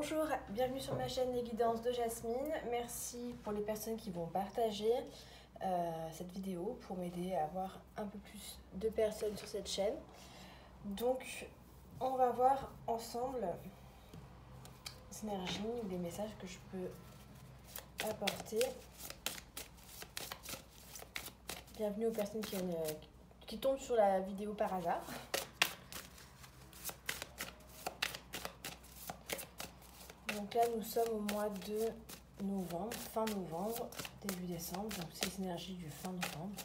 Bonjour, bienvenue sur ma chaîne Les Guidances de Jasmine. Merci pour les personnes qui vont partager cette vidéo pour m'aider à avoir un peu plus de personnes sur cette chaîne. Donc, on va voir ensemble les énergies ou les messages que je peux apporter. Bienvenue aux personnes qui tombent sur la vidéo par hasard. Donc là, nous sommes au mois de novembre, fin novembre, début décembre. Donc c'est les énergies du fin novembre.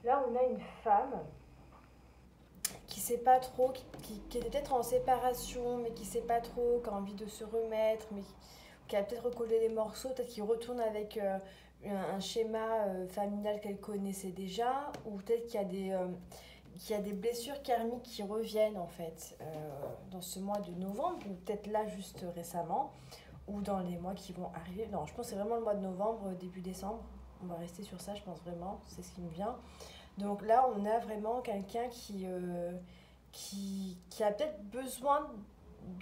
Là, on a une femme qui sait pas trop, qui est peut-être en séparation, mais qui sait pas trop, qui a envie de se remettre, mais qui a peut-être recollé les morceaux, peut-être qu'il retourne avec un schéma familial qu'elle connaissait déjà, ou peut-être qu'il y a des blessures karmiques qui reviennent en fait dans ce mois de novembre, ou peut-être là juste récemment, ou dans les mois qui vont arriver. Non, je pense que c'est vraiment le mois de novembre, début décembre. On va rester sur ça, je pense vraiment, c'est ce qui me vient. Donc là, on a vraiment quelqu'un qui a peut-être besoin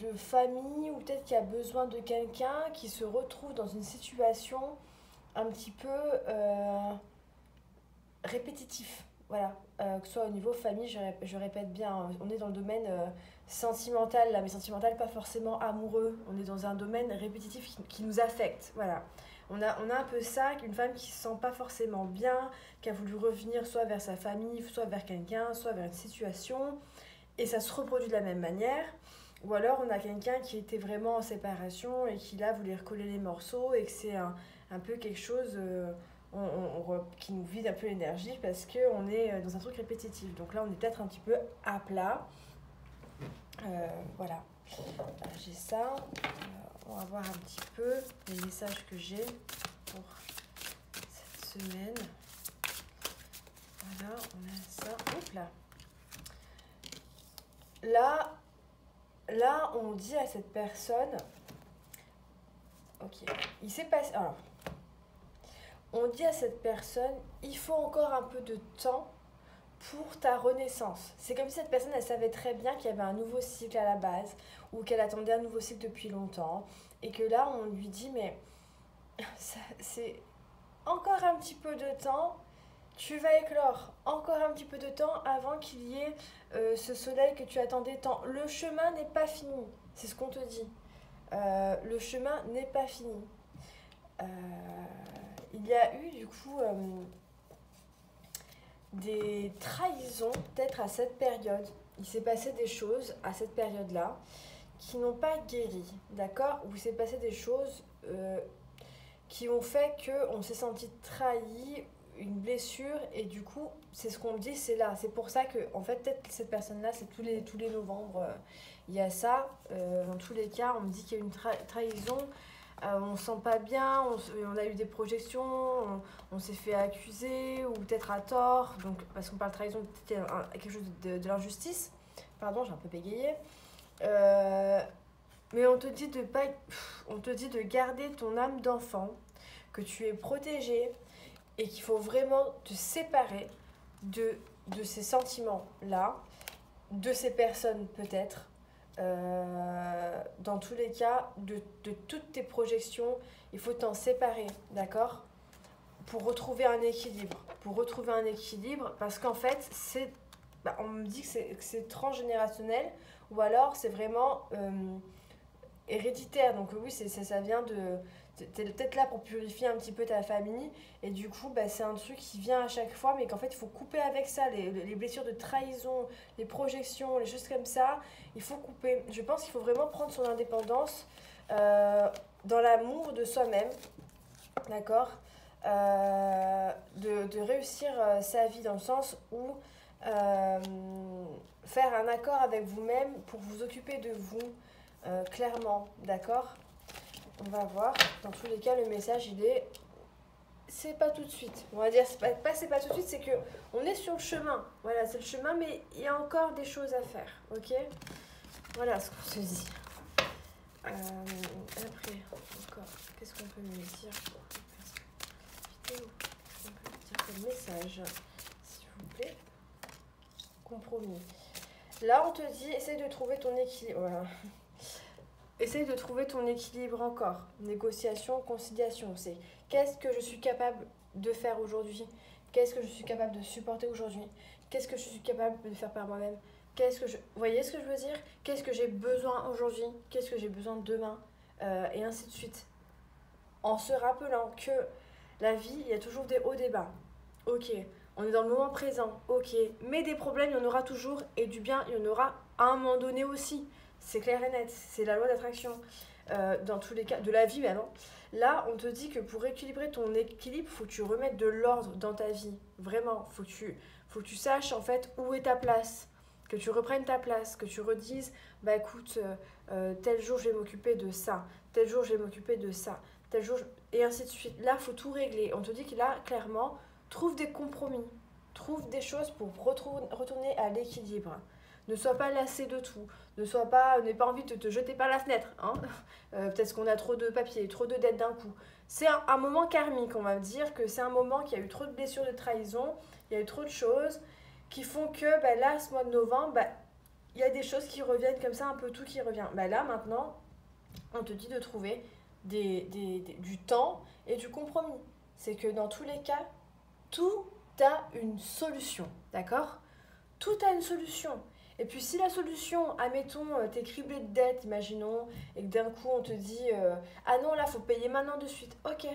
de famille, ou peut-être qu'il y a besoin de quelqu'un qui se retrouve dans une situation un petit peu répétitif. Voilà, que ce soit au niveau famille, je répète bien, on est dans le domaine sentimental, là, mais sentimental pas forcément amoureux, on est dans un domaine répétitif qui nous affecte, voilà. On a un peu ça, une femme qui se sent pas forcément bien, qui a voulu revenir soit vers sa famille, soit vers quelqu'un, soit vers une situation, et ça se reproduit de la même manière. Ou alors on a quelqu'un qui était vraiment en séparation et qui là voulait recoller les morceaux et que c'est un peu quelque chose qui nous vide un peu l'énergie parce qu'on est dans un truc répétitif. Donc là on est peut-être un petit peu à plat. Voilà, j'ai ça. On va voir un petit peu les messages que j'ai pour cette semaine. Voilà, on a ça. Hop là. Là, on dit à cette personne, ok, il s'est passé, alors, on dit à cette personne, il faut encore un peu de temps pour ta renaissance. C'est comme si cette personne, elle savait très bien qu'il y avait un nouveau cycle à la base, ou qu'elle attendait un nouveau cycle depuis longtemps, et que là, on lui dit, mais c'est encore un petit peu de temps, tu vas éclore, encore un petit peu de temps avant qu'il y ait ce soleil que tu attendais tant. Le chemin n'est pas fini, c'est ce qu'on te dit. Le chemin n'est pas fini. Il y a eu du coup des trahisons peut-être à cette période. Il s'est passé des choses à cette période-là qui n'ont pas guéri, d'accord? Où il s'est passé des choses qui ont fait qu'on s'est senti trahi, une blessure, et du coup c'est ce qu'on me dit, c'est là, c'est pour ça que en fait peut-être que cette personne là c'est tous les novembre il y a ça, dans tous les cas on me dit qu'il y a une trahison, on se sent pas bien, on a eu des projections, on s'est fait accuser ou peut-être à tort, donc parce qu'on parle de trahison, peut-être quelque chose de l'injustice, pardon j'ai un peu bégayé, mais on te dit de garder ton âme d'enfant, que tu es protégé, et qu'il faut vraiment te séparer de ces sentiments-là, de ces personnes peut-être, dans tous les cas, de toutes tes projections, il faut t'en séparer, d'accord ? Pour retrouver un équilibre. Parce qu'en fait, on me dit que c'est transgénérationnel, ou alors c'est vraiment héréditaire. Donc oui, ça vient de... T'es peut-être là pour purifier un petit peu ta famille, et du coup c'est un truc qui vient à chaque fois, mais qu'en fait il faut couper avec ça, les blessures de trahison, les projections, les choses comme ça, il faut couper. Je pense qu'il faut vraiment prendre son indépendance dans l'amour de soi-même, d'accord, de réussir sa vie dans le sens où faire un accord avec vous-même pour vous occuper de vous clairement, d'accord. On va voir, dans tous les cas le message c'est pas tout de suite, on va dire, c'est pas tout de suite, c'est que on est sur le chemin, voilà, c'est le chemin, mais il y a encore des choses à faire, ok, voilà ce qu'on se dit. Après, encore, qu'est-ce qu'on peut me dire message, s'il vous plaît. Compromis. Là, on te dit, essaye de trouver ton équilibre. Voilà. Essaye de trouver ton équilibre encore. Négociation, conciliation. C'est qu'est-ce que je suis capable de faire aujourd'hui? Qu'est-ce que je suis capable de supporter aujourd'hui? Qu'est-ce que je suis capable de faire par moi-même? Vous voyez ce que je veux dire? Qu'est-ce que j'ai besoin aujourd'hui? Qu'est-ce que j'ai besoin demain? Et ainsi de suite. En se rappelant que la vie, il y a toujours des hauts, des bas. Ok, on est dans le moment présent. Ok, mais des problèmes, il y en aura toujours. Et du bien, il y en aura à un moment donné aussi. C'est clair et net. C'est la loi d'attraction. Dans tous les cas, de la vie, mais non. Là, on te dit que pour équilibrer ton équilibre, il faut que tu remettes de l'ordre dans ta vie. Vraiment, faut que tu saches en fait où est ta place. Que tu reprennes ta place, que tu redises, bah écoute, tel jour je vais m'occuper de ça, tel jour je vais m'occuper de ça, tel jour, et ainsi de suite. Là, il faut tout régler. On te dit que là, clairement, trouve des compromis, trouve des choses pour retourner à l'équilibre. Ne sois pas lassé de tout, n'aie pas envie de te jeter par la fenêtre. Hein. Peut-être qu'on a trop de papier, trop de dettes d'un coup. C'est un moment karmique, on va dire que c'est un moment qui a eu trop de blessures de trahison, il y a eu trop de choses qui font que là, ce mois de novembre, il y a des choses qui reviennent comme ça, un peu tout qui revient. Là, maintenant, on te dit de trouver du temps et du compromis. C'est que dans tous les cas, tout a une solution, d'accord? Tout a une solution. Et puis si la solution, admettons, t'es criblé de dettes, imaginons, et que d'un coup on te dit ah non, là, faut payer maintenant de suite. Ok.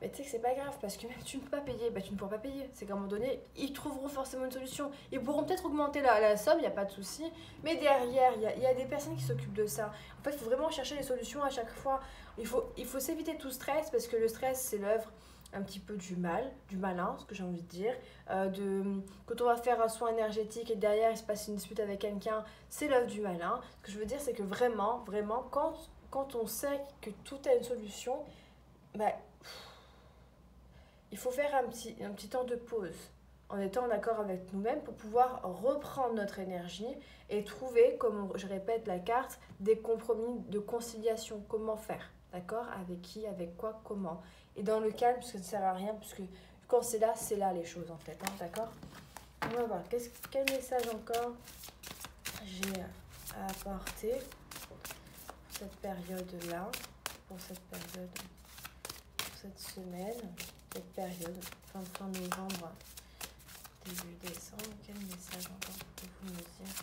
Mais tu sais que c'est pas grave, parce que même si tu ne peux pas payer, tu ne pourras pas payer. C'est qu'à un moment donné, ils trouveront forcément une solution. Ils pourront peut-être augmenter la somme, il n'y a pas de souci. Mais derrière, il y a des personnes qui s'occupent de ça. En fait, il faut vraiment chercher les solutions à chaque fois. Il faut s'éviter tout stress, parce que le stress, c'est l'œuvre un petit peu du malin, ce que j'ai envie de dire. Quand on va faire un soin énergétique et derrière, il se passe une dispute avec quelqu'un, c'est l'œuvre du malin. Ce que je veux dire, c'est que vraiment, quand on sait que tout a une solution, il faut faire un petit temps de pause en étant en accord avec nous-mêmes pour pouvoir reprendre notre énergie et trouver, comme je répète la carte, des compromis de conciliation. Comment faire, d'accord? Avec qui, avec quoi, comment? Et dans le calme, parce que ça ne sert à rien, parce que quand c'est là les choses en fait, hein, d'accord? On va voir, quel message encore j'ai à apporter pour cette période-là, pour cette semaine. Cette période, fin novembre, début décembre. Quel message encore pouvez-vous me dire?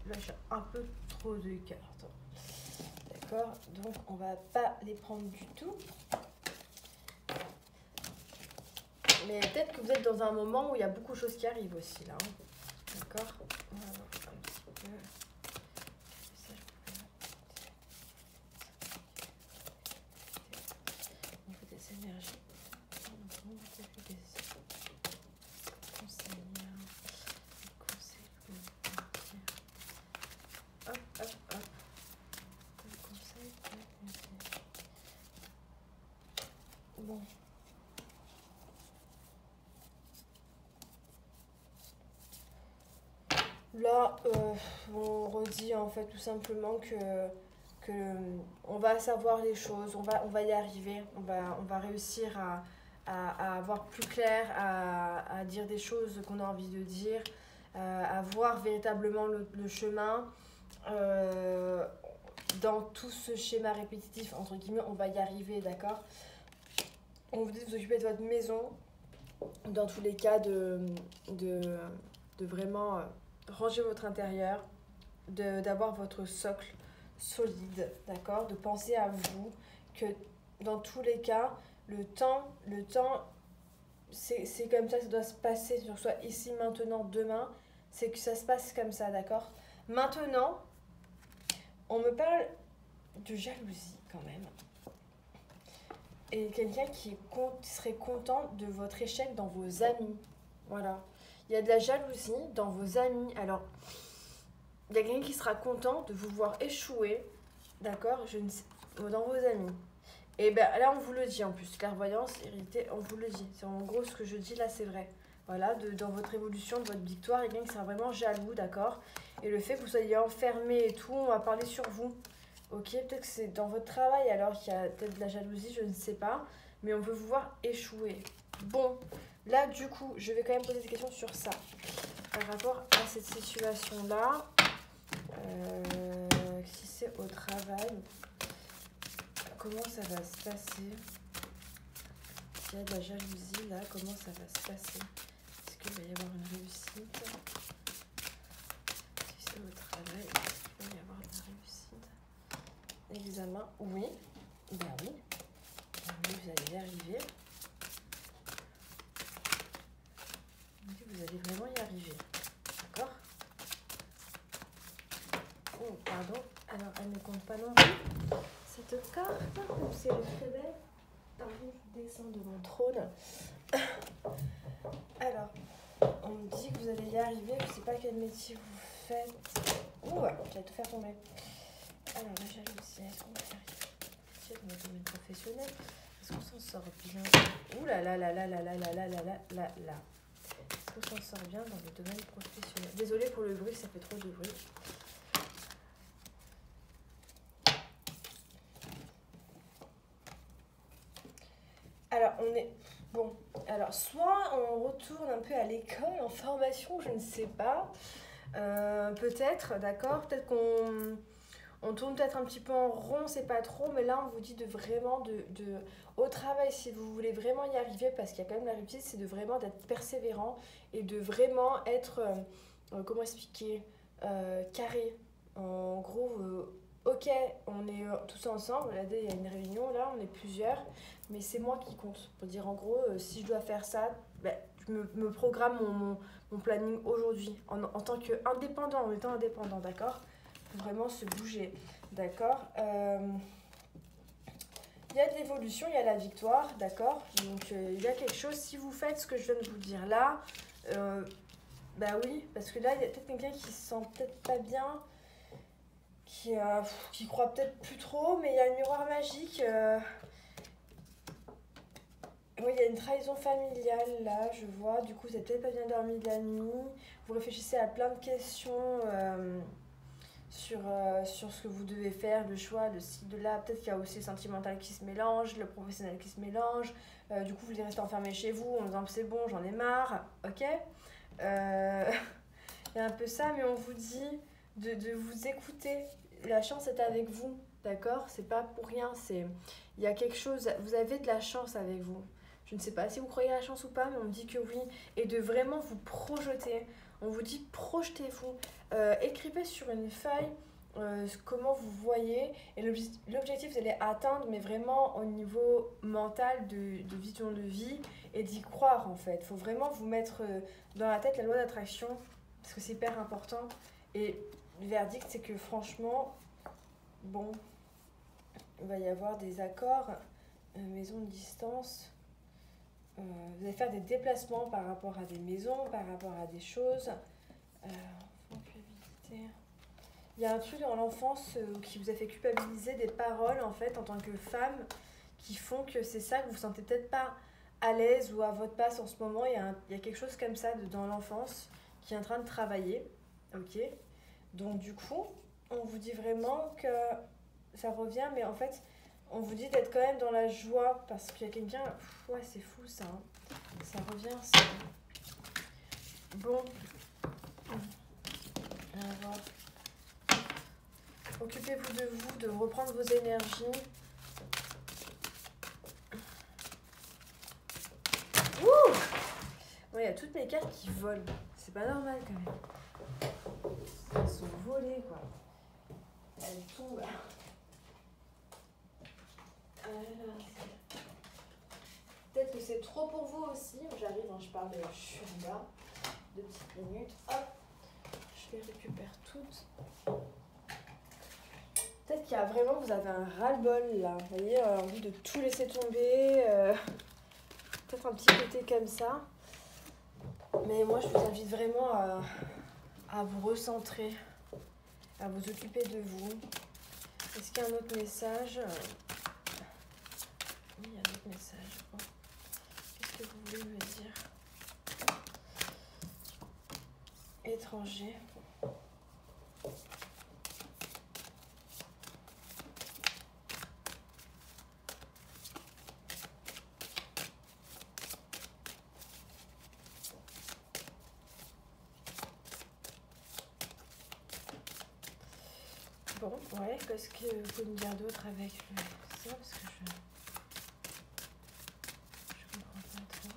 Là, j'ai un peu trop de cartes. D'accord? Donc, on va pas les prendre du tout. Mais peut-être que vous êtes dans un moment où il y a beaucoup de choses qui arrivent aussi, là. Hein. D'accord? On va voir un petit peu. Énergie. Hop, hop, hop. Bon. Là, on redit en fait tout simplement que on va savoir les choses, on va y arriver, on va réussir à avoir plus clair, à dire des choses qu'on a envie de dire, à voir véritablement le chemin. Dans tout ce schéma répétitif, entre guillemets, on va y arriver, d'accord? On vous dit de vous occuper de votre maison, dans tous les cas, de vraiment ranger votre intérieur, d'avoir votre socle solide, d'accord? De penser à vous, que dans tous les cas, le temps c'est comme ça que ça doit se passer, que ce soit ici, maintenant, demain, c'est que ça se passe comme ça, d'accord? Maintenant, on me parle de jalousie quand même. Et quelqu'un qui serait content de votre échec dans vos amis. Voilà. Il y a de la jalousie dans vos amis. Alors, il y a quelqu'un qui sera content de vous voir échouer, d'accord, dans vos amis. Et bien là, on vous le dit en plus, clairvoyance, hérité, on vous le dit. C'est en gros ce que je dis là, c'est vrai. Voilà, dans votre évolution, de votre victoire, il y a quelqu'un qui sera vraiment jaloux, d'accord. Et le fait que vous soyez enfermé et tout, on va parler sur vous. Ok, peut-être que c'est dans votre travail alors qu'il y a peut-être de la jalousie, je ne sais pas. Mais on veut vous voir échouer. Bon, là du coup, je vais quand même poser des questions sur ça. Par rapport à cette situation-là, si c'est au travail, comment ça va se passer? S'il y a de la jalousie là, comment ça va se passer? Est-ce qu'il va y avoir une réussite? Si c'est au travail, est-ce qu'il va y avoir de la réussite? Examen, oui. Ben oui. Ben oui, vous allez y arriver. Vous allez vraiment y arriver. D'accord? Oh, pardon. Alors, elle ne compte pas non plus. Cette carte, c'est le réveil. Pardon, je descends de mon trône. Alors, on me dit que vous allez y arriver. Je ne sais pas quel métier vous faites. Ouh, j'ai tout faire tomber. Alors, la jalousie, est-ce qu'on va y arriver dans le domaine professionnel? Est-ce qu'on s'en sort bien? Ouh là là là là là là là là là là là là. Est-ce qu'on s'en sort bien dans le domaine professionnel? Désolée pour le bruit, ça fait trop de bruit. Alors, on est... Bon, alors, soit on retourne un peu à l'école, en formation, je ne sais pas. Peut-être, d'accord? Peut-être qu'on tourne peut-être un petit peu en rond, c'est pas trop. Mais là, on vous dit de vraiment... au travail, si vous voulez vraiment y arriver, parce qu'il y a quand même la réussite, c'est de vraiment d'être persévérant et de vraiment être... comment expliquer? Carré. En gros... ok, on est tous ensemble, là, il y a une réunion, là, on est plusieurs, mais c'est moi qui compte. Pour dire, en gros, si je dois faire ça, ben, je me programme mon planning aujourd'hui, en tant qu'indépendant, en étant indépendant, d'accord? Pour vraiment se bouger, d'accord? Il y a de l'évolution, il y a la victoire, d'accord? Donc, il y a quelque chose, si vous faites ce que je viens de vous dire là, bah oui, parce que là, il y a peut-être quelqu'un qui se sent peut-être pas bien, qui croit peut-être plus trop, mais il y a le miroir magique. Oui, il y a une trahison familiale là, je vois. Du coup, vous n'avez peut-être pas bien dormi de la nuit. Vous réfléchissez à plein de questions sur ce que vous devez faire, le choix, de ci, de là. Peut-être qu'il y a aussi le sentimental qui se mélange, le professionnel qui se mélange. Du coup, vous voulez rester enfermé chez vous en disant c'est bon, j'en ai marre. Ok? Il y a un peu ça, mais on vous dit de vous écouter. La chance est avec vous, d'accord? C'est pas pour rien, il y a quelque chose, vous avez de la chance avec vous. Je ne sais pas si vous croyez à la chance ou pas, mais on me dit que oui. Et de vraiment vous projeter. On vous dit projetez-vous. Écrivez sur une feuille comment vous voyez. Et l'objectif, vous allez atteindre, mais vraiment au niveau mental de vision de vie et d'y croire en fait. Il faut vraiment vous mettre dans la tête la loi d'attraction parce que c'est hyper important. Et le verdict, c'est que franchement, bon, il va y avoir des accords, maison de distance. Vous allez faire des déplacements par rapport à des maisons, par rapport à des choses. Il y a un truc dans l'enfance qui vous a fait culpabiliser des paroles en fait en tant que femme qui font que c'est ça que vous vous sentez peut-être pas à l'aise ou à votre place en ce moment. Il y a quelque chose comme ça dans l'enfance qui est en train de travailler. Ok. Donc du coup, on vous dit vraiment que ça revient, mais en fait, on vous dit d'être quand même dans la joie parce qu'il y a quelqu'un... Ouais, c'est fou ça. Hein. Ça revient, ça. Bon. On va voir. Occupez-vous de vous, de reprendre vos énergies. Ouh! Ouais, il y a toutes mes cartes qui volent. C'est pas normal quand même. Elles sont volées, quoi. Elles tombent. Peut-être que c'est trop pour vous aussi. J'arrive, hein, je parle de Shurga. 2 petites minutes. Hop. Je les récupère toutes. Peut-être qu'il y a vraiment, vous avez un ras-le-bol là. Vous voyez, envie de tout laisser tomber. Peut-être un petit côté comme ça. Mais moi, je vous invite vraiment à vous recentrer, à vous occuper de vous. Est-ce qu'il y a un autre message? Oui, il y a un autre message. Oh. Qu'est-ce que vous voulez me dire? Étranger. Bon, ouais, qu'est-ce que vous pouvez me dire d'autre avec ça? Parce que je comprends pas trop.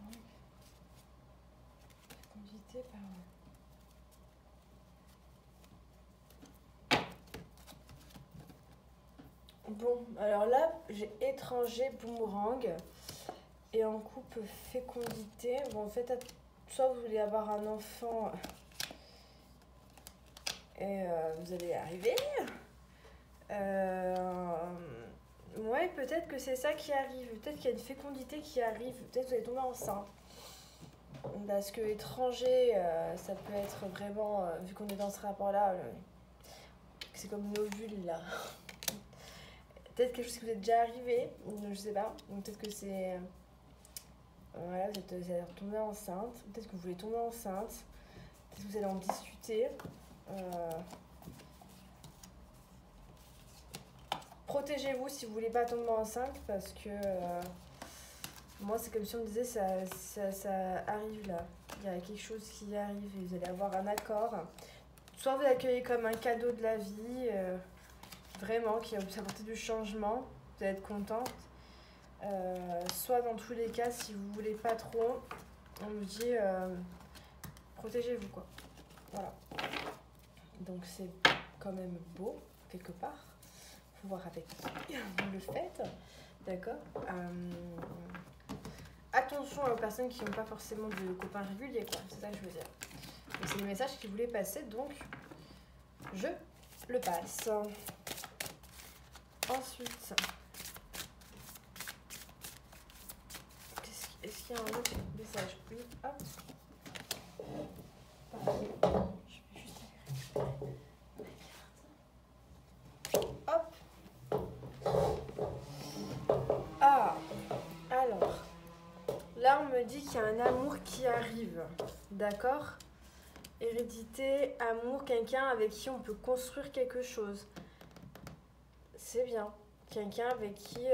Ouais. Fécondité par où? Bon, alors là, j'ai étranger, boomerang. Et en couple, fécondité. Bon, en fait, soit vous voulez avoir un enfant et vous allez y arriver. Ouais, peut-être que c'est ça qui arrive. Peut-être qu'il y a une fécondité qui arrive. Peut-être que vous allez tomber enceinte. Parce que étranger, ça peut être vraiment, vu qu'on est dans ce rapport-là, c'est comme une ovule là. Peut-être quelque chose qui vous est déjà arrivé, je sais pas. Donc peut-être que c'est... Voilà, vous allez tomber enceinte. Peut-être que vous voulez tomber enceinte. Peut-être que vous allez en discuter. Protégez-vous si vous voulez pas tomber enceinte parce que moi c'est comme si on me disait ça arrive là. Il y a quelque chose qui arrive et vous allez avoir un accord. Soit vous l'accueillez comme un cadeau de la vie, vraiment, qui va vous apporter du changement, vous allez être contente. Soit dans tous les cas, si vous voulez pas trop, on me dit protégez-vous quoi. Voilà. Donc c'est quand même beau quelque part. Faut voir avec qui vous le faites, d'accord. Attention aux personnes qui n'ont pas forcément de copains réguliers quoi. C'est ça que je veux dire. Donc c'est le message qu'ils voulaient passer, donc je le passe. Ensuite. Est-ce qu'il y a un autre message? Oui, hop. Parfait. Je vais juste aller récupérer ma carte. Hop. Ah, alors. Là, on me dit qu'il y a un amour qui arrive. D'accord? Hérédité, amour, quelqu'un avec qui on peut construire quelque chose. C'est bien. Quelqu'un avec qui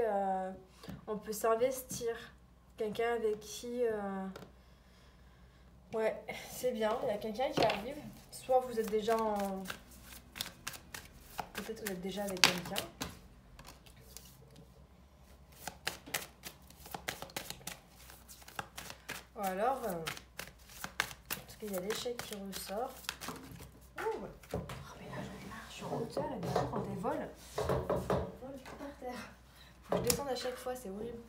on peut s'investir. Quelqu'un avec qui... Ouais, c'est bien. Il y a quelqu'un qui arrive. Soit vous êtes déjà en... Peut-être que vous êtes déjà avec quelqu'un. Ou alors... parce qu'il y a l'échec qui ressort. Oh, ouais. Oh mais là, j'en ai marre. Je suis en hauteur et du coup, quand elle vole tout par terre. Faut que je descende à chaque fois, c'est horrible.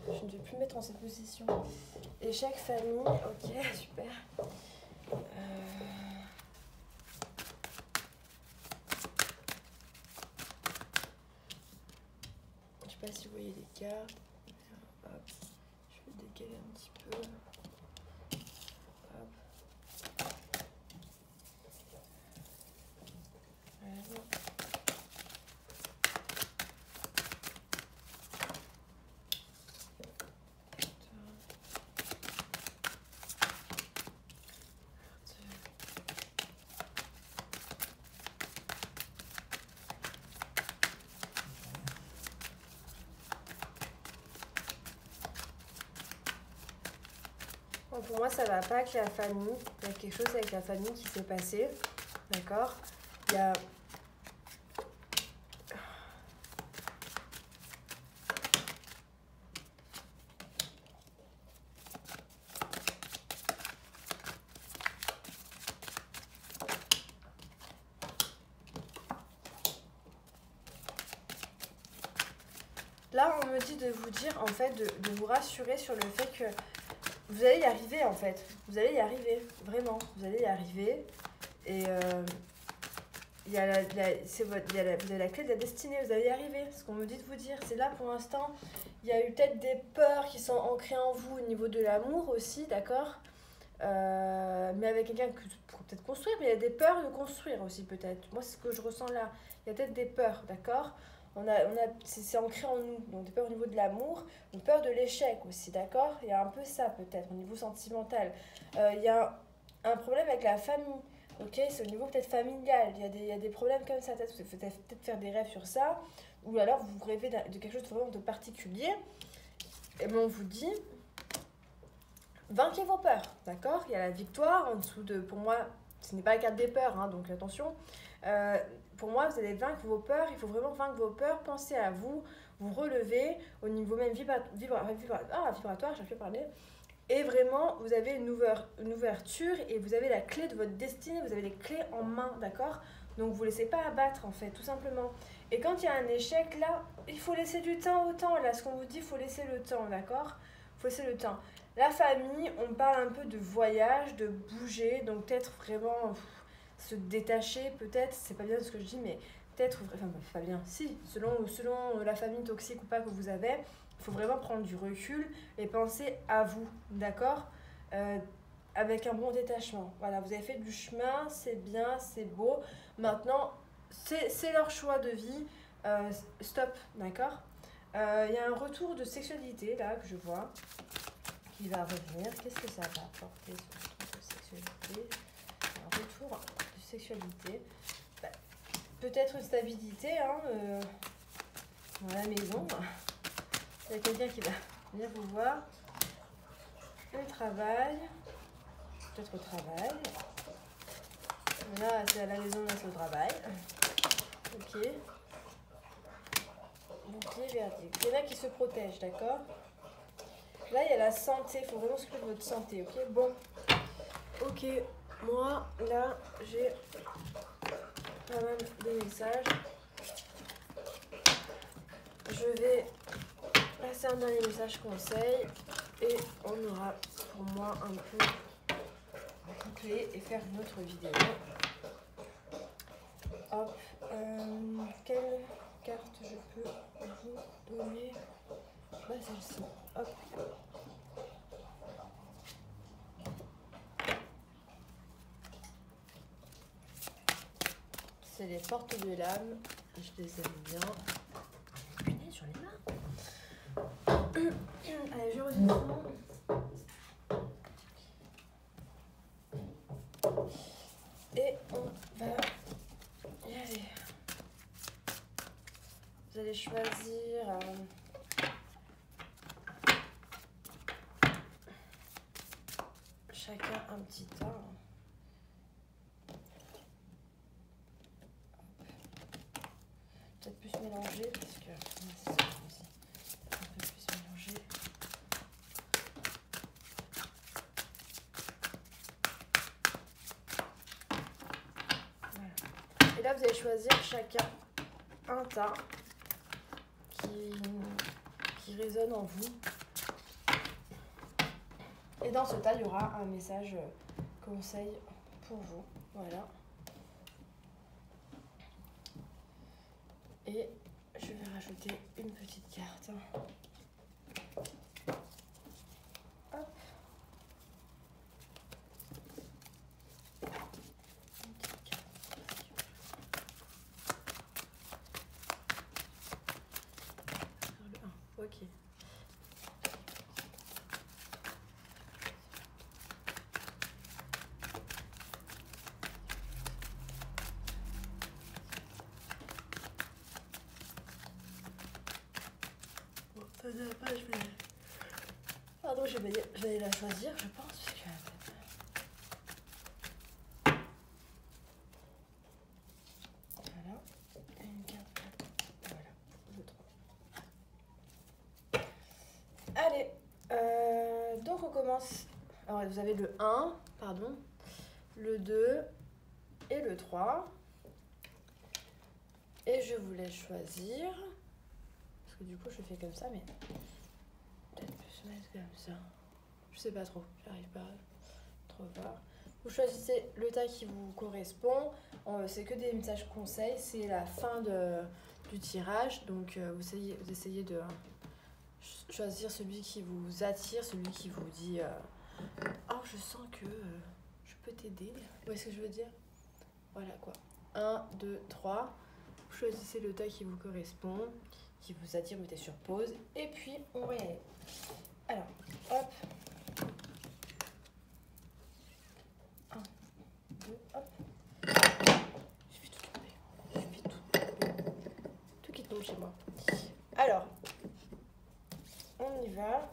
Je ne vais plus me mettre en cette position. Échec famille, ok, super. Je sais pas si vous voyez les cartes. Hop. Je vais décaler un petit peu. Hop. Voilà. Bon, pour moi, ça va pas avec la famille. Il y a quelque chose avec la famille qui s'est passé. D'accord? Il y a... Là, on me dit de vous dire, en fait, de vous rassurer sur le fait que vous allez y arriver, en fait. Vous allez y arriver, vraiment. Vous allez y arriver. Et vous avez la clé de la destinée, vous allez y arriver. Ce qu'on me dit de vous dire, c'est là pour l'instant. Il y a eu peut-être des peurs qui sont ancrées en vous au niveau de l'amour aussi, d'accord? Mais avec quelqu'un que pour peut-être construire, mais il y a des peurs de construire aussi, peut-être. Moi, c'est ce que je ressens là. Il y a peut-être des peurs, d'accord? C'est ancré en nous, donc des peurs au niveau de l'amour, une peur de l'échec aussi, d'accord? Il y a un peu ça peut-être au niveau sentimental. Il y a un problème avec la famille, ok? C'est au niveau peut-être familial, il y a des problèmes comme ça, peut-être vous pouvez peut-être faire des rêves sur ça, ou alors vous rêvez de quelque chose de vraiment de particulier, et bien on vous dit vainquez vos peurs, d'accord? Il y a la victoire en dessous de, pour moi, ce n'est pas la carte des peurs, hein, donc attention. Pour moi, vous allez vaincre vos peurs, il faut vraiment vaincre vos peurs, pensez à vous, vous relever au niveau même vibratoire, j'ai plus parlé. Et vraiment, vous avez une ouverture et vous avez la clé de votre destinée, vous avez les clés en main, d'accord? Donc vous ne laissez pas abattre en fait, tout simplement. Et quand il y a un échec, là, il faut laisser du temps au temps. Là, ce qu'on vous dit, il faut laisser le temps, d'accord? Il faut laisser le temps. La famille, on parle un peu de voyage, de bouger, donc peut-être vraiment se détacher, peut-être, c'est pas bien ce que je dis, mais peut-être, enfin pas bien, si, selon la famille toxique ou pas que vous avez, il faut vraiment prendre du recul et penser à vous, d'accord? Avec un bon détachement. Voilà, vous avez fait du chemin, c'est bien, c'est beau. Maintenant, c'est leur choix de vie. Stop, d'accord? Il y a un retour de sexualité, là, que je vois, qui va revenir. Qu'est-ce que ça va apporter, ce retour de sexualité? Un retour de sexualité. Bah, peut-être une stabilité, hein, dans la maison. Il y a quelqu'un qui va venir vous voir. Le travail. Peut-être au travail. Là, c'est à la maison, là, c'est au travail. Ok. Bouclier, verdict. Il y en a qui se protègent, d'accord? Là, il y a la santé. Il faut vraiment s'occuper de votre santé, ok? Bon. Ok. Moi, là, j'ai pas mal de messages. Je vais passer un dernier message conseil. Et on aura, pour moi, un peu bouclé et faire une autre vidéo. Hop. Quelle carte je peux vous donner? Bah, celle-ci. Hop. C'est les portes de l'âme. Je les aime bien. Punaise, j'en ai marre. Allez, je redescends. Et on va y aller. Vous allez choisir chacun un petit tas. Peut-être plus mélanger parce que c'est ça aussi. Un peu plus mélanger. Voilà. Et là, vous allez choisir chacun un tas qui résonne en vous. Et dans ce tas, il y aura un message conseil pour vous. Voilà. Et je vais rajouter une petite carte. Hop. Une petite carte. Sur le 1. Ok. Pas, je vais... Pardon, je vais aller la choisir, je pense. Parce que... Voilà. Une carte. Voilà. 2, 3. Allez. Donc on commence. Alors vous avez le 1, pardon. Le 2 et le 3. Et je vous laisse choisir. Parce que du coup je fais comme ça, mais peut-être plus mettre comme ça. Je sais pas trop, j'arrive pas à trop voir. Vous choisissez le tas qui vous correspond. C'est que des messages conseils, c'est la fin du tirage. Donc vous essayez de choisir celui qui vous attire, celui qui vous dit oh je sens que je peux t'aider. Vous voyez ce que je veux dire? Voilà quoi. 1, 2, 3. Vous choisissez le tas qui vous correspond, qui vous attire, mettez sur pause. Et puis on va y aller. Alors, hop. 1, 2, hop. Je vais tout tomber. Je vais tout tomber. Tout qui tombe chez moi. Alors, on y va.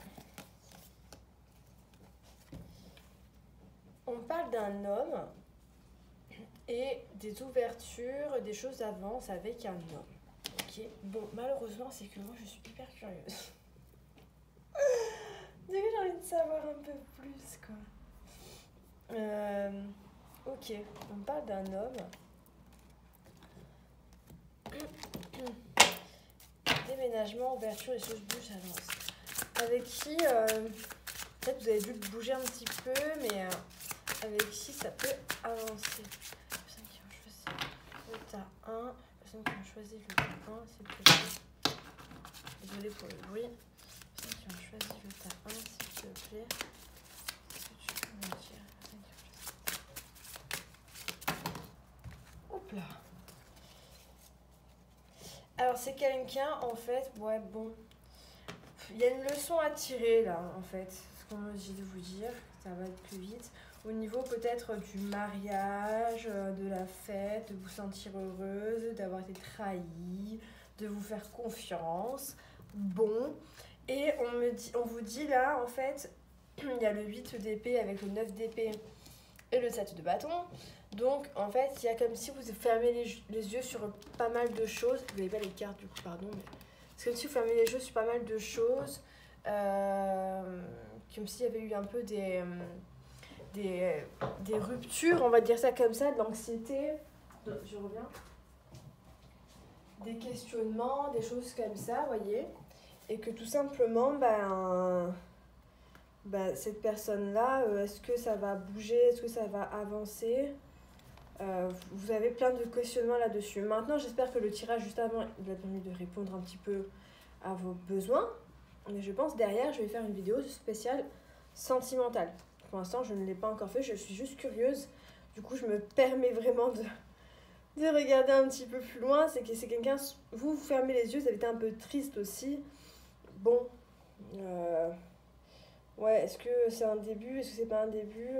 on parle d'un homme et des ouvertures, des choses avancent avec un homme. Ok. Bon, malheureusement, c'est que moi, je suis hyper curieuse. Du coup, j'ai envie de savoir un peu plus, quoi. Ok, on parle d'un homme. Déménagement, ouverture, les choses bougent, avancent. Avec qui, peut-être vous avez vu bouger un petit peu, mais avec qui ça peut avancer. Personnes qui ont choisi le tas 1. Personnes qui ont choisi le tas 1, s'il te plaît. Désolée pour le bruit. Personnes qui ont choisi le tas 1, s'il te plaît. Qu'est-ce que tu peux me dire? Personnes qui ont choisi. Hop là. Alors c'est quelqu'un, en fait, ouais, bon. Il y a une leçon à tirer là, en fait. Ce qu'on me dit de vous dire, ça va être plus vite. Au niveau peut-être du mariage, de la fête, de vous sentir heureuse, d'avoir été trahie, de vous faire confiance. Bon. Et on vous dit là, en fait, il y a le 8 d'épée avec le 9 d'épée et le 7 de bâton. Donc, en fait, il y a comme si vous fermez les yeux sur pas mal de choses. Vous n'avez pas les cartes, du coup, pardon. Mais c'est comme si vous fermez les yeux sur pas mal de choses. Comme s'il y avait eu un peu des ruptures, on va dire ça comme ça, de l'anxiété. Je reviens. Des questionnements, des choses comme ça, vous voyez. Et que tout simplement, cette personne-là, est-ce que ça va bouger, est-ce que ça va avancer? Vous avez plein de questionnements là-dessus. Maintenant, j'espère que le tirage juste avant il a permis de répondre un petit peu à vos besoins. Mais je pense derrière, je vais faire une vidéo spéciale sentimentale. Pour l'instant, je ne l'ai pas encore fait, je suis juste curieuse. Du coup, je me permets vraiment de regarder un petit peu plus loin. C'est que c'est quelqu'un, vous fermez les yeux, vous avez été un peu triste aussi. Bon, ouais, est-ce que c'est un début, est-ce que c'est pas un début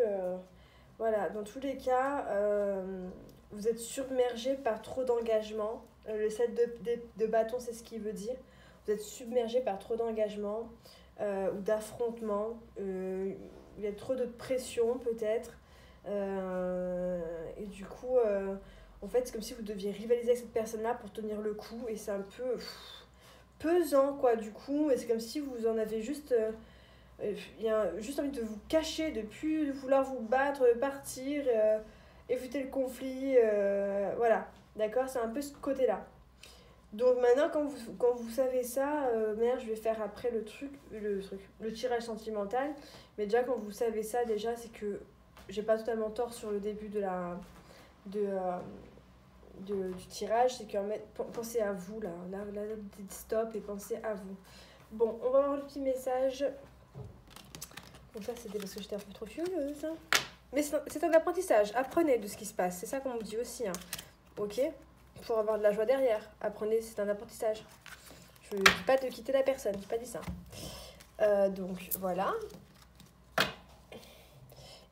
Voilà, dans tous les cas, vous êtes submergé par trop d'engagement. Le 7 de bâton, c'est ce qu'il veut dire. Vous êtes submergé par trop d'engagement ou d'affrontement. Il y a trop de pression, peut-être. Et du coup, en fait, c'est comme si vous deviez rivaliser avec cette personne-là pour tenir le coup. Et c'est un peu pesant, quoi, du coup. Et c'est comme si vous en avez juste... il y a juste envie de vous cacher, de plus vouloir vous battre, partir, éviter le conflit, voilà, d'accord, c'est un peu ce côté-là. Donc maintenant, quand vous savez ça, merde, je vais faire après le tirage sentimental, mais déjà quand vous savez ça, déjà, c'est que j'ai pas totalement tort sur le début du tirage, c'est que pensez à vous, là, dites stop et pensez à vous. Bon, on va voir le petit message. Donc ça, c'était parce que j'étais un peu trop furieuse. Mais c'est un apprentissage. Apprenez de ce qui se passe. C'est ça qu'on vous dit aussi. Hein. Ok? Pour avoir de la joie derrière. Apprenez, c'est un apprentissage. Je ne dis pas de quitter la personne. Je n'ai pas dit ça. Donc, voilà.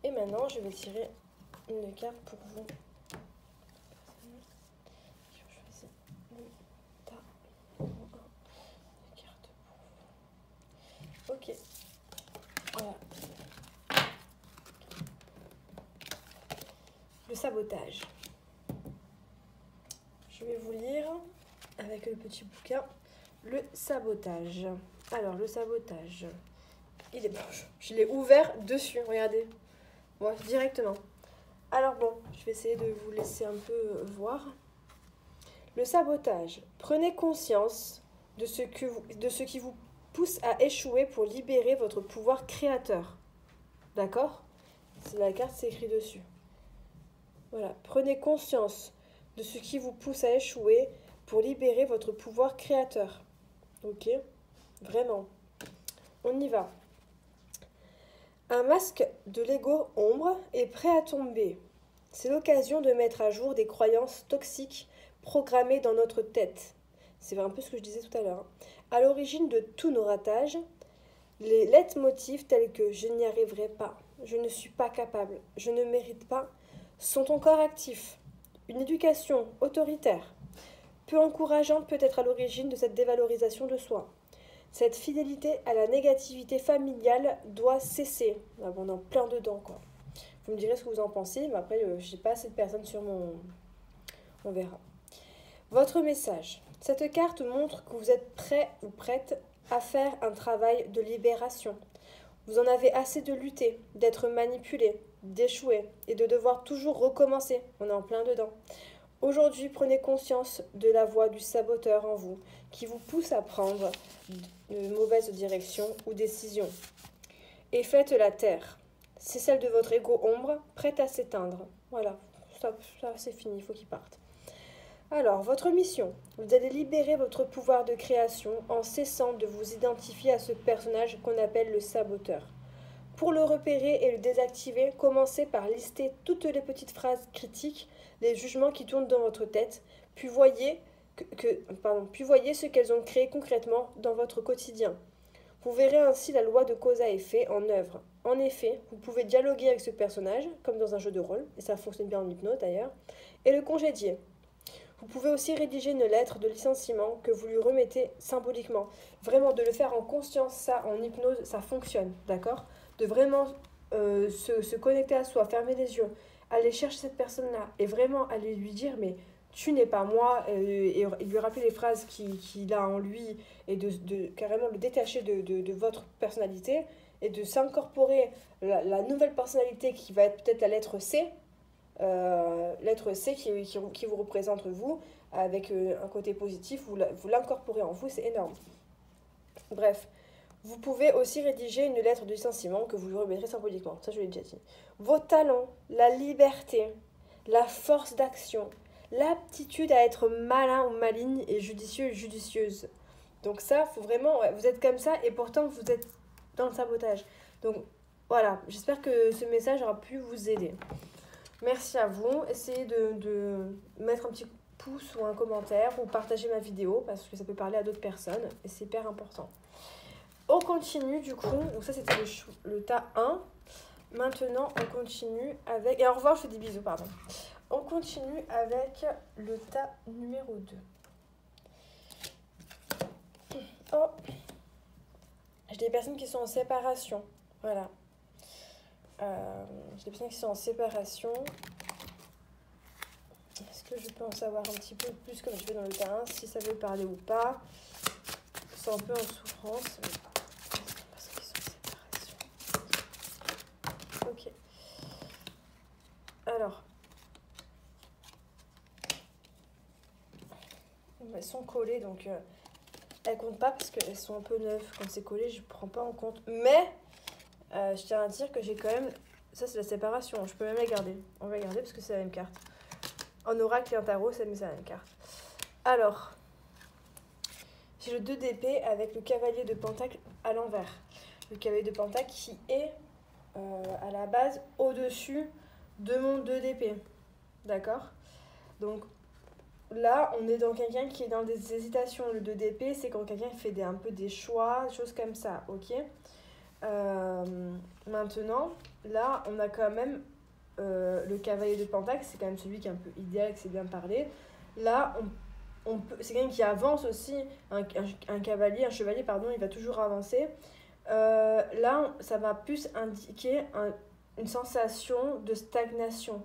Et maintenant, je vais tirer une carte pour vous. Je choisis une carte pour vous. Ok. Voilà. Le sabotage. Je vais vous lire avec le petit bouquin le sabotage. Alors, le sabotage. Il est bon. Je l'ai ouvert dessus, regardez. Bon, directement. Alors bon, je vais essayer de vous laisser un peu voir. Le sabotage. Prenez conscience de ce qui vous pousse à échouer pour libérer votre pouvoir créateur. D'accord? C'est la carte, c'est écrit dessus. Voilà. Prenez conscience de ce qui vous pousse à échouer pour libérer votre pouvoir créateur. Ok? Vraiment. On y va. Un masque de Lego ombre est prêt à tomber. C'est l'occasion de mettre à jour des croyances toxiques programmées dans notre tête. C'est un peu ce que je disais tout à l'heure. À l'origine de tous nos ratages, les leitmotifs tels que « je n'y arriverai pas »,« je ne suis pas capable »,« je ne mérite pas » sont encore actifs. Une éducation autoritaire, peu encourageante peut être à l'origine de cette dévalorisation de soi. Cette fidélité à la négativité familiale doit cesser. Ah bon, on est en plein dedans, quoi. Vous me direz ce que vous en pensez, mais après, je n'ai pas assez de personnes sur mon... On verra. Votre message. Cette carte montre que vous êtes prêt ou prête à faire un travail de libération. Vous en avez assez de lutter, d'être manipulé, d'échouer et de devoir toujours recommencer. On est en plein dedans. Aujourd'hui, prenez conscience de la voix du saboteur en vous qui vous pousse à prendre de mauvaises directions ou décisions. Et faites-la taire. C'est celle de votre ego ombre, prête à s'éteindre. Voilà, stop, ça c'est fini, il faut qu'il parte. Alors, votre mission, vous allez libérer votre pouvoir de création en cessant de vous identifier à ce personnage qu'on appelle le saboteur. Pour le repérer et le désactiver, commencez par lister toutes les petites phrases critiques, les jugements qui tournent dans votre tête, puis voyez ce qu'elles ont créé concrètement dans votre quotidien. Vous verrez ainsi la loi de cause à effet en œuvre. En effet, vous pouvez dialoguer avec ce personnage, comme dans un jeu de rôle, et ça fonctionne bien en hypnose d'ailleurs, et le congédier. Vous pouvez aussi rédiger une lettre de licenciement que vous lui remettez symboliquement. Vraiment, de le faire en conscience, ça, en hypnose, ça fonctionne, d'accord ? De vraiment se connecter à soi, fermer les yeux, aller chercher cette personne-là et vraiment aller lui dire, mais tu n'es pas moi, et lui rappeler les phrases qu'il a en lui et de carrément le détacher de votre personnalité et de s'incorporer la nouvelle personnalité qui va être peut-être la lettre C, qui vous représente vous, avec un côté positif, vous l'incorporez en vous, c'est énorme. Bref, vous pouvez aussi rédiger une lettre de licenciement que vous lui remettrez symboliquement, ça je l'ai déjà dit. Vos talents, la liberté, la force d'action, l'aptitude à être malin ou maligne et judicieux et judicieuse. Donc ça, faut vraiment, vous êtes comme ça et pourtant vous êtes dans le sabotage. Donc voilà, j'espère que ce message aura pu vous aider. Merci à vous. Essayez de mettre un petit pouce ou un commentaire ou partager ma vidéo parce que ça peut parler à d'autres personnes et c'est hyper important. On continue du coup. Donc ça c'était le tas 1. Maintenant on continue avec... Et au revoir, je fais des bisous, pardon. On continue avec le tas numéro 2. Oh, j'ai des personnes qui sont en séparation. Voilà. J'ai des personnes qui sont en séparation. Est-ce que je peux en savoir un petit peu plus comme je fais dans le terrain, si ça veut parler ou pas? C'est un peu en souffrance. Parce qu'ils sont en séparation. Ok. Alors. Elles sont collées, donc elles comptent pas parce qu'elles sont un peu neuves. Quand c'est collé, je prends pas en compte. Mais je tiens à dire que j'ai quand même... Ça, c'est la séparation. Je peux même la garder. On va la garder parce que c'est la même carte. En oracle et en tarot, c'est la même carte. Alors, j'ai le 2 d'épée avec le cavalier de pentacle à l'envers. Le cavalier de pentacle qui est à la base au-dessus de mon 2 d'épée. D'accord? Donc, là, on est dans quelqu'un qui est dans des hésitations. Le 2 d'épée, c'est quand quelqu'un fait un peu des choix, des choses comme ça, ok? Maintenant, là, on a quand même le cavalier de pentacle, c'est quand même celui qui est un peu idéal, qui sait bien parler. Là, c'est quelqu'un qui avance aussi, un chevalier, pardon, il va toujours avancer. Là, ça va plus indiquer une sensation de stagnation.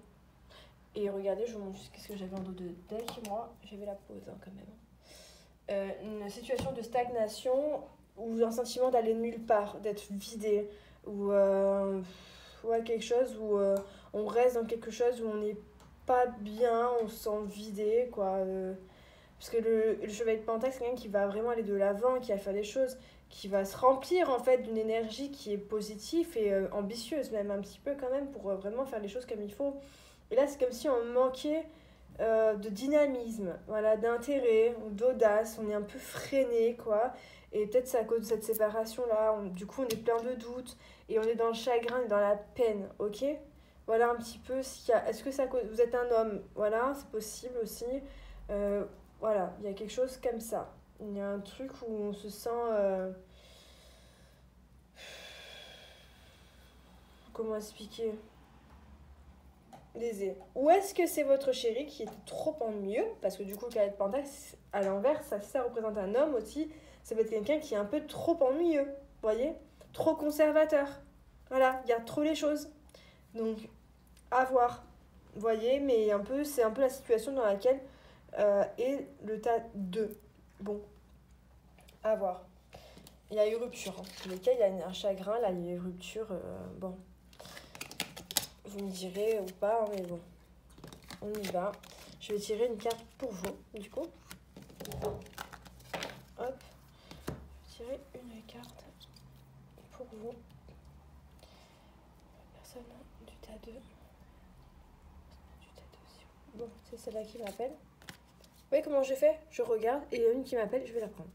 Et regardez, je vous montre juste qu'est-ce que j'avais en dos de deck. Moi, j'avais la pause quand même. Une situation de stagnation ou un sentiment d'aller nulle part, d'être vidé, ou quelque chose où on reste dans quelque chose où on n'est pas bien, on se sent vidé, quoi. Parce que le chevalier de pentacle, c'est quelqu'un qui va vraiment aller de l'avant, qui va faire des choses, qui va se remplir en fait d'une énergie qui est positive et ambitieuse même un petit peu quand même pour vraiment faire les choses comme il faut. Et là, c'est comme si on manquait de dynamisme, voilà, d'intérêt, d'audace, on est un peu freiné, quoi. Et peut-être c'est à cause de cette séparation-là, du coup on est plein de doutes, et on est dans le chagrin et dans la peine, ok? Voilà un petit peu, est-ce que ça, vous êtes un homme? Voilà, c'est possible aussi. Voilà, il y a quelque chose comme ça. Il y a un truc où on se sent... comment expliquer? Lésé. Ou est-ce que c'est votre chéri qui était trop ennuyeux? Parce que du coup, le cavalier de pentacle, à l'envers, ça représente un homme aussi. Ça peut être quelqu'un qui est un peu trop ennuyeux, vous voyez? Trop conservateur. Voilà, il y a trop les choses. Donc, à voir. Vous voyez, mais c'est un peu la situation dans laquelle est le tas 2. Bon, à voir. Il y a eu rupture. Hein. Dans tous les cas, il y a un chagrin. Là, il y a eu rupture. Bon, vous me direz ou pas, mais bon, on y va. Je vais tirer une carte pour vous, du coup. Hop. Je vais tirer une carte pour vous. Personne du tas 2. Du tas 2 aussi. Bon, c'est celle-là qui m'appelle. Vous voyez comment j'ai fait? Je regarde et il y a une qui m'appelle, je vais la prendre.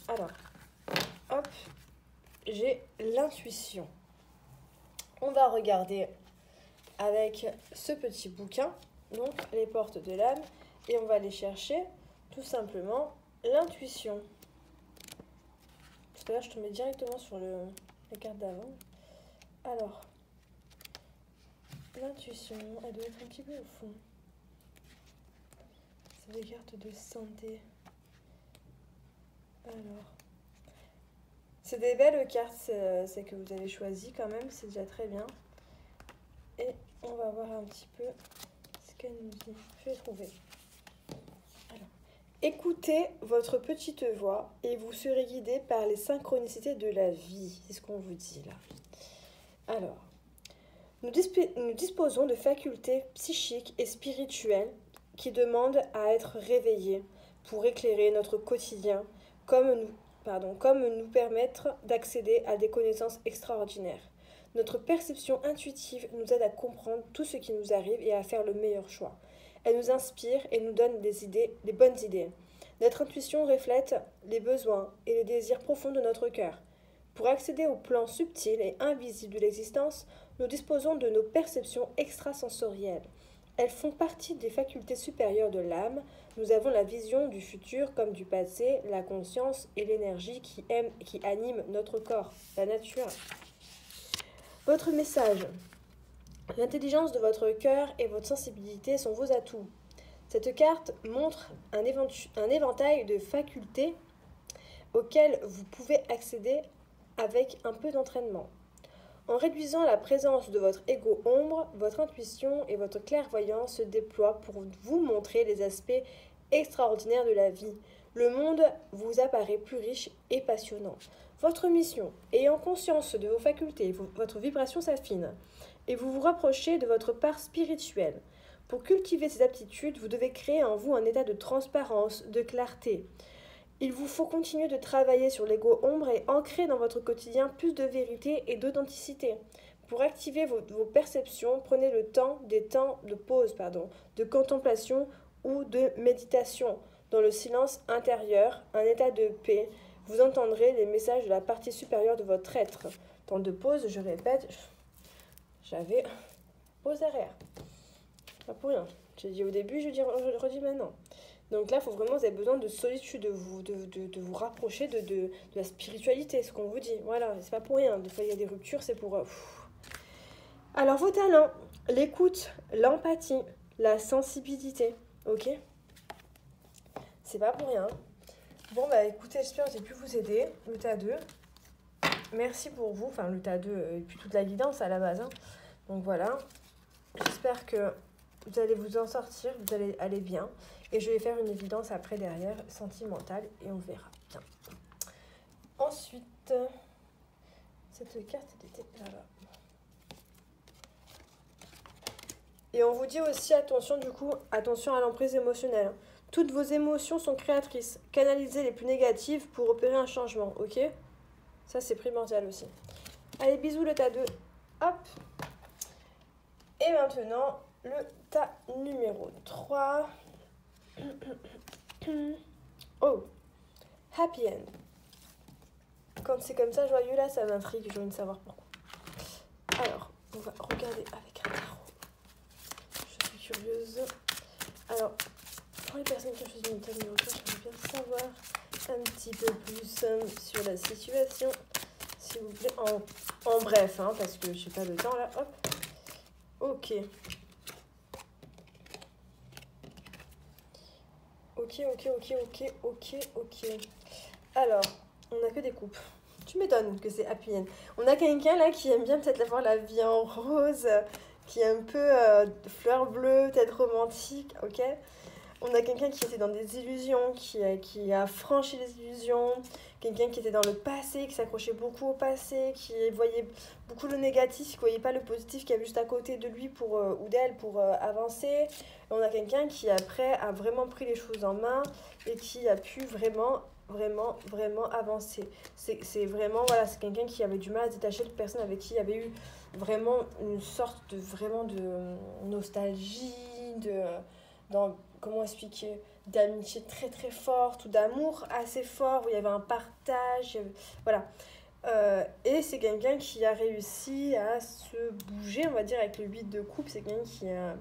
Alors, hop, j'ai l'intuition. On va regarder avec ce petit bouquin, donc les portes de l'âme, et on va aller chercher tout simplement l'intuition. Parce que là, je tombais directement sur la carte d'avant. Alors, l'intuition, elle doit être un petit peu au fond. C'est des cartes de santé. Alors, c'est des belles cartes, c'est que vous avez choisi quand même, c'est déjà très bien. Et on va voir un petit peu ce qu'elle nous dit. Je vais trouver. Alors, écoutez votre petite voix et vous serez guidé par les synchronicités de la vie. C'est ce qu'on vous dit là. Alors, nous disposons de facultés psychiques et spirituelles qui demandent à être réveillées pour éclairer notre quotidien, comme nous permettre d'accéder à des connaissances extraordinaires. Notre perception intuitive nous aide à comprendre tout ce qui nous arrive et à faire le meilleur choix. Elle nous inspire et nous donne des bonnes idées. Notre intuition reflète les besoins et les désirs profonds de notre cœur. Pour accéder au plan subtil et invisible de l'existence, nous disposons de nos perceptions extrasensorielles. Elles font partie des facultés supérieures de l'âme. Nous avons la vision du futur comme du passé, la conscience et l'énergie qui animent notre corps, la nature. Votre message. L'intelligence de votre cœur et votre sensibilité sont vos atouts. Cette carte montre un éventail de facultés auxquelles vous pouvez accéder avec un peu d'entraînement. En réduisant la présence de votre ego ombre, votre intuition et votre clairvoyance se déploient pour vous montrer les aspects extraordinaires de la vie. Le monde vous apparaît plus riche et passionnant. Votre mission, ayant conscience de vos facultés, votre vibration s'affine et vous vous rapprochez de votre part spirituelle. Pour cultiver ces aptitudes, vous devez créer en vous un état de transparence, de clarté. Il vous faut continuer de travailler sur l'ego ombre et ancrer dans votre quotidien plus de vérité et d'authenticité. Pour activer vos perceptions, prenez des temps de pause, de contemplation ou de méditation. Dans le silence intérieur, un état de paix, vous entendrez les messages de la partie supérieure de votre être. Temps de pause, je répète, j'avais pause arrière. Pas pour rien. J'ai dit au début, je redis maintenant. Donc là, vous avez besoin de solitude, de vous rapprocher de la spiritualité, ce qu'on vous dit. Voilà, c'est pas pour rien. Des fois, il y a des ruptures, c'est pour... Alors, vos talents, l'écoute, l'empathie, la sensibilité, ok? C'est pas pour rien. Bon, bah écoutez, j'espère que j'ai pu vous aider, le tas 2. Merci pour vous, enfin le tas 2 et puis toute la guidance à la base. Hein. Donc voilà, j'espère que vous allez vous en sortir, vous allez aller bien. Et je vais faire une évidence après derrière, sentimentale, et on verra bien. Ensuite, cette carte était là-bas. Et on vous dit aussi, attention à l'emprise émotionnelle. Toutes vos émotions sont créatrices. Canalisez les plus négatives pour opérer un changement, ok? Ça, c'est primordial aussi. Allez, bisous le tas 2. Hop. Et maintenant, le tas numéro 3. Oh, happy end. Quand c'est comme ça, joyeux, là, ça m'intrigue, j'ai envie de savoir pourquoi. Alors, on va regarder avec un tarot. Je suis curieuse. Alors, pour les personnes qui ont choisi une tas numéro 3, j'aimerais bien savoir un petit peu plus sur la situation. S'il vous plaît, en bref, hein, parce que je n'ai pas de temps là. Hop. Ok. Ok. Alors, on n'a que des coupes. Tu m'étonnes que c'est happy end. On a quelqu'un là qui aime bien peut-être avoir la vie en rose, qui est un peu fleur bleue, peut-être romantique, ok? On a quelqu'un qui était dans des illusions, qui a franchi les illusions, quelqu'un qui était dans le passé, qui s'accrochait beaucoup au passé, qui voyait beaucoup le négatif, qui ne voyait pas le positif qu'il y avait juste à côté de lui pour, ou d'elle pour avancer. Et on a quelqu'un qui après a vraiment pris les choses en main et qui a pu vraiment avancer. C'est vraiment, voilà, c'est quelqu'un qui avait du mal à se détacher de personnes avec qui il y avait eu vraiment une sorte de nostalgie, comment expliquer, d'amitié très très forte ou d'amour assez fort où il y avait un partage, voilà. Et c'est quelqu'un qui a réussi à se bouger, on va dire, avec le 8 de coupe. C'est quelqu'un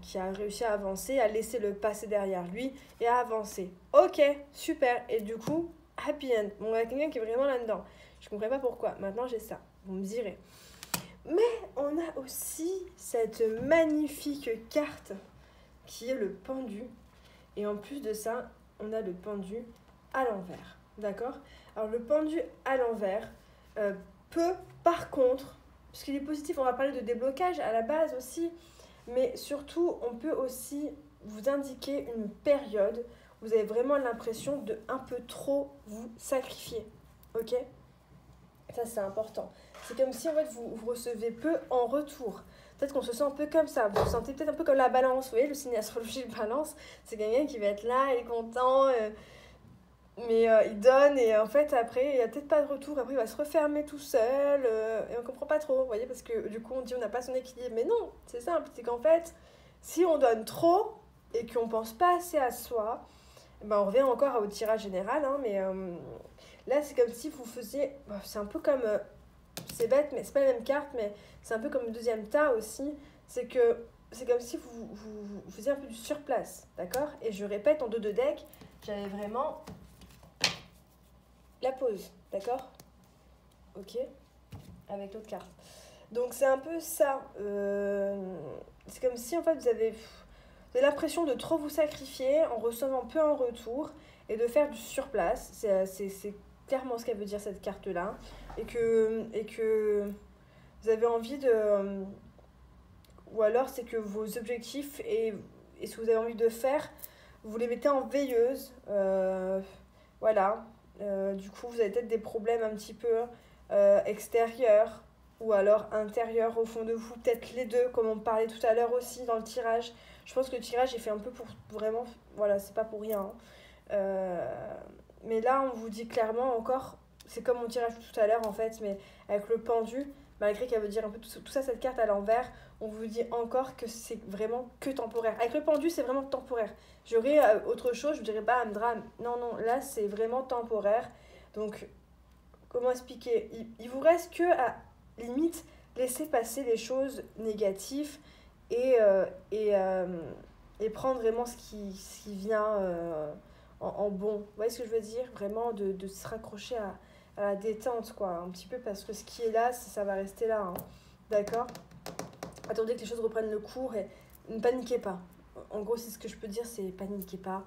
qui a réussi à avancer, à laisser le passé derrière lui et à avancer. Ok, super. Et du coup, happy end. Bon, on a quelqu'un qui est vraiment là-dedans. Je ne comprends pas pourquoi. Maintenant, j'ai ça. Vous me direz. Mais on a aussi cette magnifique carte qui est le pendu. Et en plus de ça, on a le pendu à l'envers. D'accord? Alors, le pendu à l'envers peut, par contre, puisqu'il est positif, on va parler de déblocage à la base aussi, mais surtout, on peut aussi vous indiquer une période où vous avez vraiment l'impression de un peu trop vous sacrifier. Ok? Ça, c'est important. C'est comme si, en fait, vous recevez peu en retour. Peut-être qu'on se sent un peu comme ça. Vous vous sentez peut-être un peu comme la balance. Vous voyez, le signe astrologique balance, c'est quelqu'un qui va être là, il est content, mais il donne et en fait, après, il n'y a peut-être pas de retour. Après, il va se refermer tout seul et on ne comprend pas trop. Vous voyez, parce que du coup, on dit on n'a pas son équilibre. Mais non, c'est simple. C'est qu'en fait, si on donne trop et qu'on ne pense pas assez à soi, ben, on revient encore au tirage général. Hein, mais là, c'est comme si vous faisiez... C'est un peu comme... c'est bête, mais c'est pas la même carte, mais c'est un peu comme le deuxième tas aussi. C'est que c'est comme si vous faisiez un peu du surplace, d'accord? Et je répète, en 2 de deck, j'avais vraiment la pause, d'accord? Ok? Avec l'autre carte. Donc c'est un peu ça. C'est comme si en fait vous avez l'impression de trop vous sacrifier en recevant peu en retour et de faire du surplace. C'est clairement ce qu'elle veut dire cette carte-là. Et que vous avez envie de... ou alors c'est que vos objectifs et ce que vous avez envie de faire, vous les mettez en veilleuse. Voilà. Du coup, vous avez peut-être des problèmes un petit peu extérieurs ou alors intérieurs au fond de vous. Peut-être les deux, comme on parlait tout à l'heure aussi dans le tirage. Je pense que le tirage est fait un peu pour vraiment... Voilà, c'est pas pour rien. Mais là, on vous dit clairement encore... C'est comme mon tirage tout à l'heure en fait, mais avec le pendu, malgré qu'elle veut dire un peu tout ça, cette carte à l'envers, on vous dit encore que c'est vraiment que temporaire. Avec le pendu, c'est vraiment temporaire. J'aurais autre chose, je vous dirais pas un drame. Non, non, là, c'est vraiment temporaire. Donc, comment expliquer? Il vous reste que, à limite, laisser passer les choses négatives et prendre vraiment ce qui vient en bon. Vous voyez ce que je veux dire? Vraiment de se raccrocher à la détente, quoi. Un petit peu parce que ce qui est là, ça va rester là. Hein. D'accord? Attendez que les choses reprennent le cours et ne paniquez pas. En gros, c'est ce que je peux dire, c'est paniquez pas.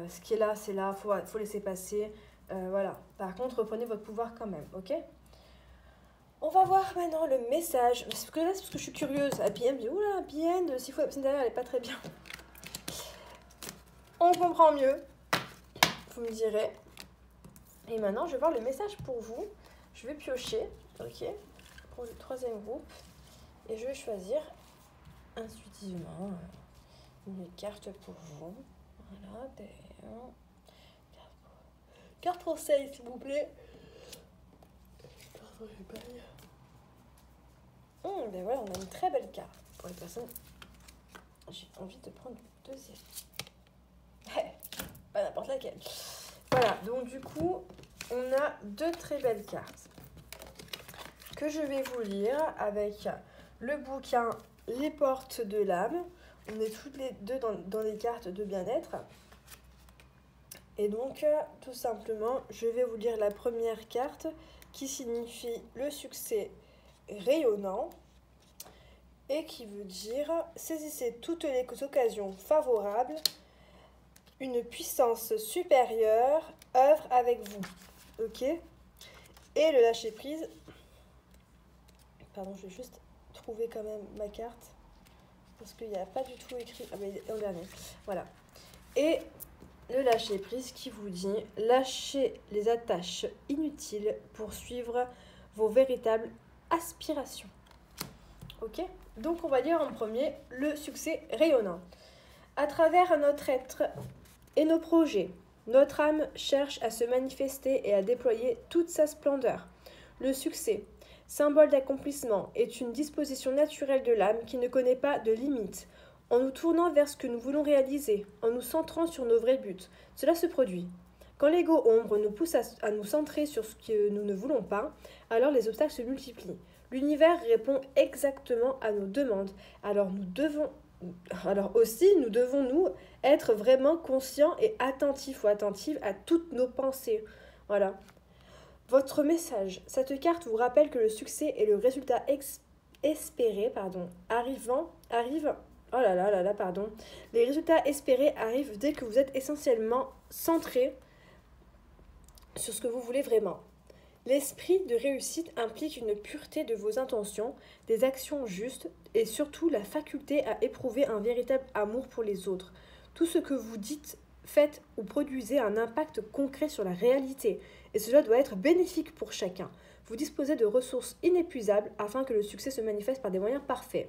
Ce qui est là, c'est là, faut laisser passer. Voilà. Par contre, reprenez votre pouvoir quand même, ok? On va voir maintenant le message. Parce que là, c'est parce que je suis curieuse. Happy End, oula, Happy End, 6 fois la derrière, elle est pas très bien. On comprend mieux. Vous me direz. Et maintenant, je vais voir le message pour vous. Je vais piocher, ok? Pour le 3e groupe. Et je vais choisir intuitivement une carte pour vous. Voilà, carte pour sale, s'il vous plaît. Ben voilà, on a une très belle carte. Pour les personnes, j'ai envie de prendre une deuxième. Pas n'importe laquelle. Voilà, donc du coup, on a 2 très belles cartes que je vais vous lire avec le bouquin Les portes de l'âme. On est toutes les deux dans les cartes de bien-être. Et donc, tout simplement, je vais vous lire la première carte qui signifie le succès rayonnant et qui veut dire saisissez toutes les occasions favorables, une puissance supérieure œuvre avec vous. Ok ? Et le lâcher prise. Pardon, je vais juste trouver quand même ma carte. Parce qu'il n'y a pas du tout écrit. Ah, mais en dernier. Voilà. Et le lâcher prise qui vous dit lâchez les attaches inutiles pour suivre vos véritables aspirations. Ok? Donc on va dire en premier le succès rayonnant. À travers notre être et nos projets, notre âme cherche à se manifester et à déployer toute sa splendeur. Le succès, symbole d'accomplissement, est une disposition naturelle de l'âme qui ne connaît pas de limites. En nous tournant vers ce que nous voulons réaliser, en nous centrant sur nos vrais buts, cela se produit. Quand l'ego ombre nous pousse à nous centrer sur ce que nous ne voulons pas, alors les obstacles se multiplient. L'univers répond exactement à nos demandes. Alors aussi, nous devons nous être vraiment conscients et attentifs ou attentives à toutes nos pensées. Voilà. Votre message. Cette carte vous rappelle que le succès et le résultat espéré, Les résultats espérés arrivent dès que vous êtes essentiellement centré sur ce que vous voulez vraiment. L'esprit de réussite implique une pureté de vos intentions, des actions justes et surtout la faculté à éprouver un véritable amour pour les autres. Tout ce que vous dites, faites ou produisez a un impact concret sur la réalité et cela doit être bénéfique pour chacun. Vous disposez de ressources inépuisables afin que le succès se manifeste par des moyens parfaits.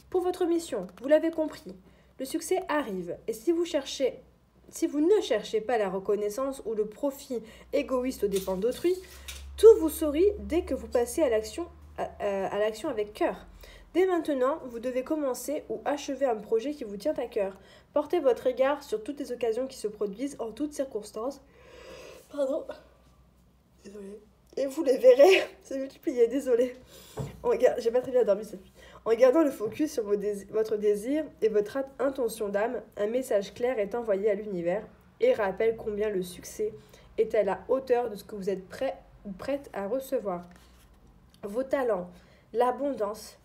Pour votre mission, vous l'avez compris, le succès arrive et si vous ne cherchez pas la reconnaissance ou le profit égoïste aux dépens d'autrui, tout vous sourit dès que vous passez à l'action avec cœur. Dès maintenant, vous devez commencer ou achever un projet qui vous tient à cœur. Portez votre égard sur toutes les occasions qui se produisent en toutes circonstances. Pardon. Désolée. Et vous les verrez se multiplier. Désolée. J'ai pas très bien dormi cette nuit. En gardant le focus sur votre désir et votre intention d'âme, un message clair est envoyé à l'univers et rappelle combien le succès est à la hauteur de ce que vous êtes prête à recevoir. Vos talents, l'abondance,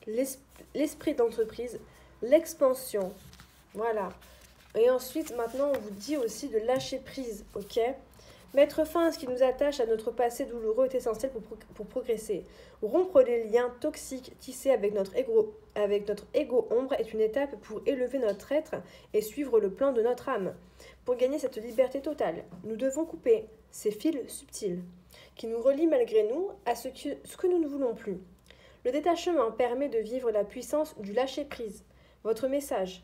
l'esprit d'entreprise, l'expansion. Voilà. Et ensuite, maintenant, on vous dit aussi de lâcher prise, ok? Mettre fin à ce qui nous attache à notre passé douloureux est essentiel pour progresser. Rompre les liens toxiques tissés avec notre ego ombre est une étape pour élever notre être et suivre le plan de notre âme. Pour gagner cette liberté totale, nous devons couper ces fils subtils qui nous relient malgré nous à ce que nous ne voulons plus. Le détachement permet de vivre la puissance du lâcher-prise. Votre message.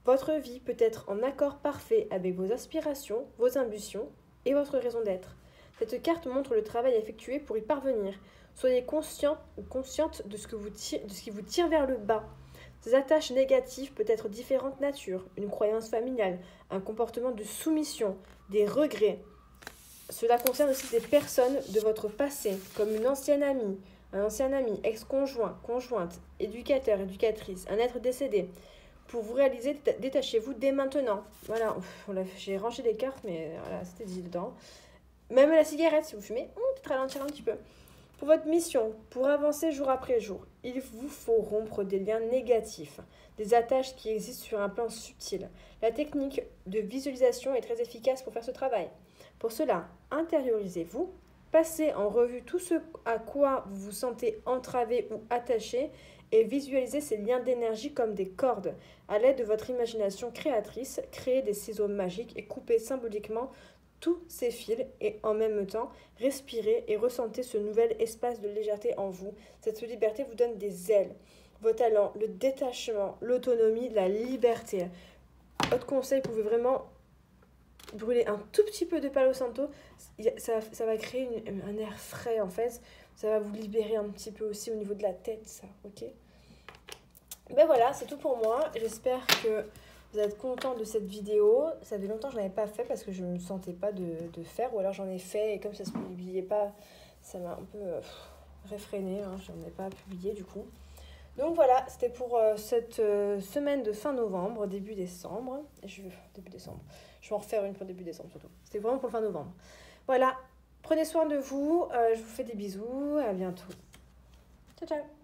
Votre vie peut être en accord parfait avec vos aspirations, vos ambitions et votre raison d'être. Cette carte montre le travail effectué pour y parvenir. Soyez conscient ou consciente de ce qui vous tire vers le bas. Ces attaches négatives peuvent être différentes natures, une croyance familiale, un comportement de soumission, des regrets. Cela concerne aussi des personnes de votre passé, comme une ancienne amie, un ancien ami, ex-conjoint, conjointe, éducateur, éducatrice, un être décédé. Pour vous réaliser, détachez-vous dès maintenant. Voilà, j'ai rangé les cartes, mais voilà, c'était dit dedans. Même la cigarette, si vous fumez, peut-être ralentir un petit peu. Pour votre mission, pour avancer jour après jour, il vous faut rompre des liens négatifs, des attaches qui existent sur un plan subtil. La technique de visualisation est très efficace pour faire ce travail. Pour cela, intériorisez-vous, passez en revue tout ce à quoi vous vous sentez entravé ou attaché et visualisez ces liens d'énergie comme des cordes. À l'aide de votre imagination créatrice, créez des ciseaux magiques et coupez symboliquement tous ces fils et en même temps, respirez et ressentez ce nouvel espace de légèreté en vous. Cette liberté vous donne des ailes. Vos talents, le détachement, l'autonomie, la liberté. Autre conseil, vous pouvez vraiment brûler un tout petit peu de Palo Santo. Ça va créer un air frais en fait. Ça va vous libérer un petit peu aussi au niveau de la tête, ça, ok? Ben voilà, c'est tout pour moi. J'espère que vous êtes contents de cette vidéo. Ça fait longtemps que je n'avais pas fait parce que je ne me sentais pas de faire. Ou alors j'en ai fait et comme ça ne se publiait pas, ça m'a un peu réfréné. Je n'en ai pas publié du coup. Donc voilà, c'était pour cette semaine de fin novembre, début décembre. Début décembre. Je vais en refaire une pour début décembre surtout. C'était vraiment pour fin novembre. Voilà, prenez soin de vous. Je vous fais des bisous. À bientôt. Ciao, ciao.